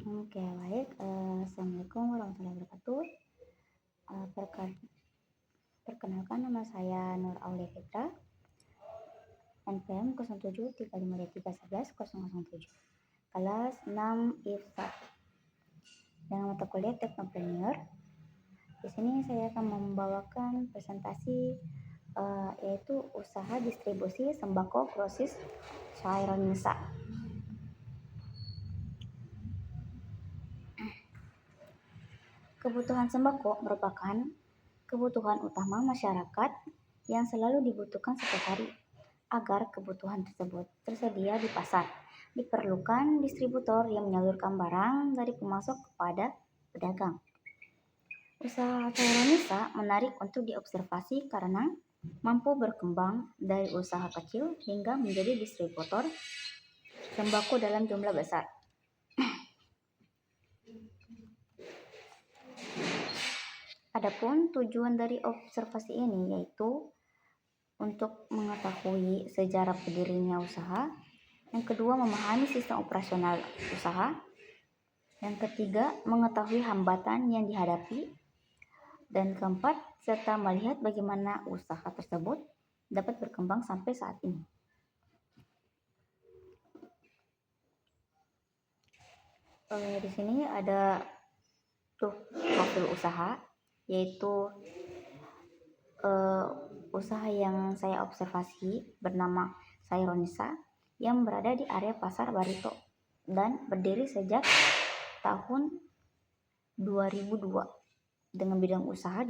Oke, baik. Assalamualaikum warahmatullahi wabarakatuh. Eh, Perkenalkan, nama saya Nur Aulia Fitra, NPM 073523110007, kelas 6 IF1, dengan mata kuliah Teknopreneur. Di sini saya akan membawakan presentasi yaitu usaha distribusi sembako grosis Syairon Nisa. Kebutuhan sembako merupakan kebutuhan utama masyarakat yang selalu dibutuhkan setiap hari. Agar kebutuhan tersebut tersedia di pasar, diperlukan distributor yang menyalurkan barang dari pemasok kepada pedagang. Usaha Syairon Nisa menarik untuk diobservasi karena mampu berkembang dari usaha kecil hingga menjadi distributor sembako dalam jumlah besar. Adapun tujuan dari observasi ini yaitu untuk mengetahui sejarah berdirinya usaha, yang kedua memahami sistem operasional usaha, yang ketiga mengetahui hambatan yang dihadapi, dan keempat serta melihat bagaimana usaha tersebut dapat berkembang sampai saat ini. Di sini ada profil usaha, yaitu usaha yang saya observasi bernama Syairon Nisa yang berada di area Pasar Barito dan berdiri sejak tahun 2002 dengan bidang usaha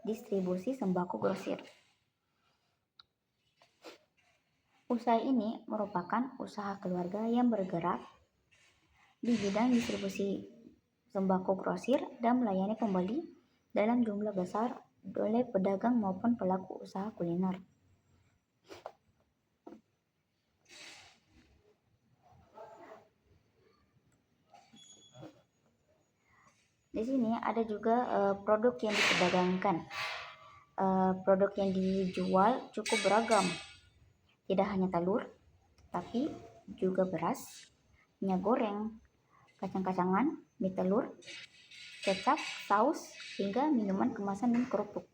distribusi sembako grosir. Usaha ini merupakan usaha keluarga yang bergerak di bidang distribusi sembako grosir dan melayani pembeli dalam jumlah besar oleh pedagang maupun pelaku usaha kuliner. Di sini ada juga produk yang diperdagangkan. Produk yang dijual cukup beragam. Tidak hanya telur, tapi juga beras, minyak goreng, kacang-kacangan, mie telur, kecap, saus, hingga minuman kemasan dan kerupuk.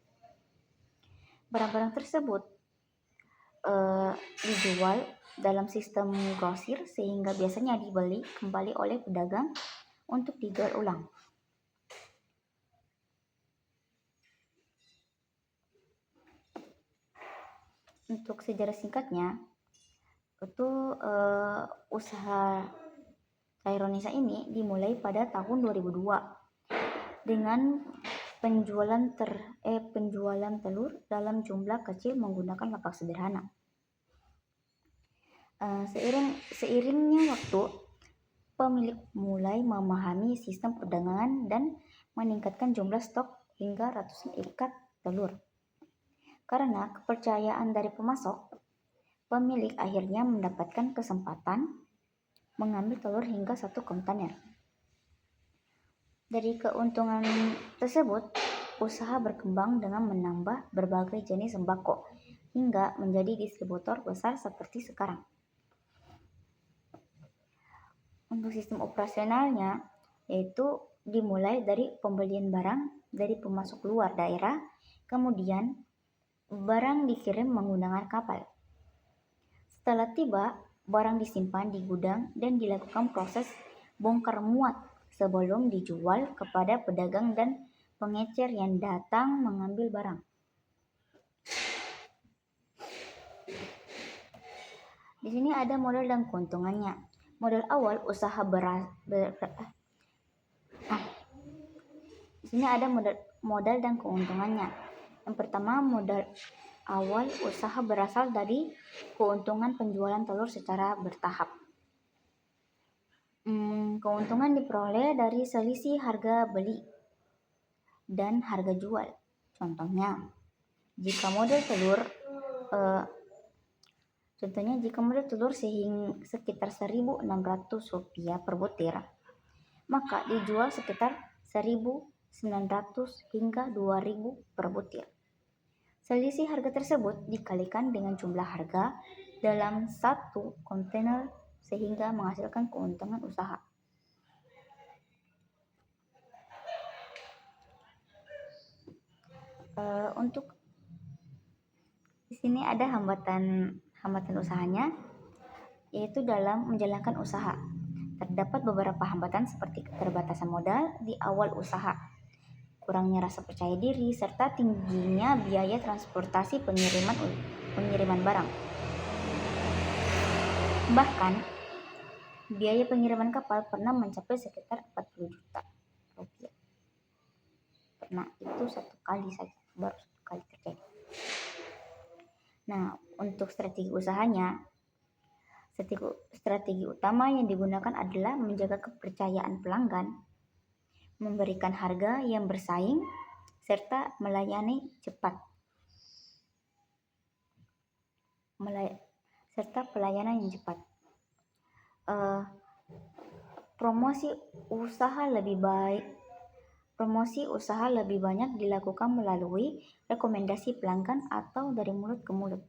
Barang-barang tersebut dijual dalam sistem grosir sehingga biasanya dibeli kembali oleh pedagang untuk dijual ulang. Untuk sejarah singkatnya, itu usaha Syairon Nisa ini dimulai pada tahun 2002 dengan penjualan telur dalam jumlah kecil menggunakan lapak sederhana. Seiringnya waktu, pemilik mulai memahami sistem perdagangan dan meningkatkan jumlah stok hingga ratusan ikat telur. Karena kepercayaan dari pemasok, pemilik akhirnya mendapatkan kesempatan mengambil telur hingga 1 kontainer. Dari keuntungan tersebut, usaha berkembang dengan menambah berbagai jenis sembako hingga menjadi distributor besar seperti sekarang. Untuk sistem operasionalnya, yaitu dimulai dari pembelian barang dari pemasok luar daerah, kemudian barang dikirim menggunakan kapal. Setelah tiba, barang disimpan di gudang dan dilakukan proses bongkar muat sebelum dijual kepada pedagang dan pengecer yang datang mengambil barang. Di sini ada modal dan keuntungannya. Modal awal usaha Di sini ada modal dan keuntungannya. Yang pertama, modal awal usaha berasal dari keuntungan penjualan telur secara bertahap. Keuntungan diperoleh dari selisih harga beli dan harga jual. Contohnya, jika modal telur sekitar Rp1.600 per butir, maka dijual sekitar Rp1.900 hingga Rp2.000 per butir. Selisih harga tersebut dikalikan dengan jumlah harga dalam 1 kontainer sehingga menghasilkan keuntungan usaha. Untuk di sini ada hambatan usahanya, yaitu dalam menjalankan usaha. Terdapat beberapa hambatan seperti keterbatasan modal di awal usaha, kurangnya rasa percaya diri, serta tingginya biaya transportasi pengiriman barang. Bahkan, biaya pengiriman kapal pernah mencapai sekitar 40 juta rupiah. Pernah, itu satu kali saja, baru satu kali terjadi. Nah, untuk strategi usahanya, strategi utama yang digunakan adalah menjaga kepercayaan pelanggan, memberikan harga yang bersaing, serta melayani cepat. Serta pelayanan yang cepat. Promosi usaha lebih banyak dilakukan melalui rekomendasi pelanggan atau dari mulut ke mulut.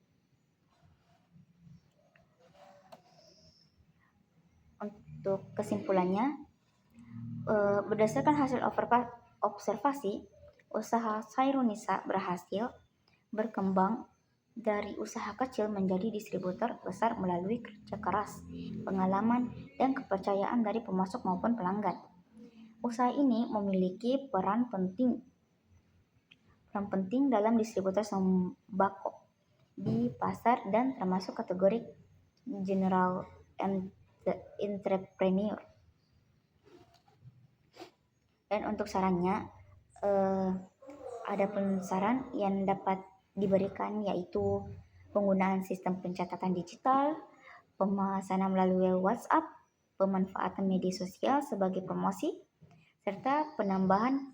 Untuk kesimpulannya, berdasarkan hasil observasi, usaha Chairunisa berhasil berkembang dari usaha kecil menjadi distributor besar melalui kerja keras, pengalaman, dan kepercayaan dari pemasok maupun pelanggan. Usaha ini memiliki peran penting dalam distributor sembako di pasar dan termasuk kategori general entrepreneur. Dan untuk sarannya, ada saran yang dapat diberikan, yaitu penggunaan sistem pencatatan digital, pemesanan melalui WhatsApp, pemanfaatan media sosial sebagai promosi, serta penambahan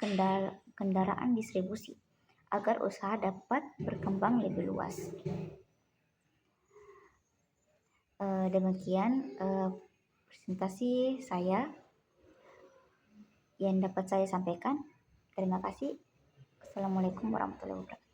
kendaraan distribusi agar usaha dapat berkembang lebih luas. Demikian presentasi saya yang dapat saya sampaikan. Terima kasih. Assalamualaikum warahmatullahi wabarakatuh.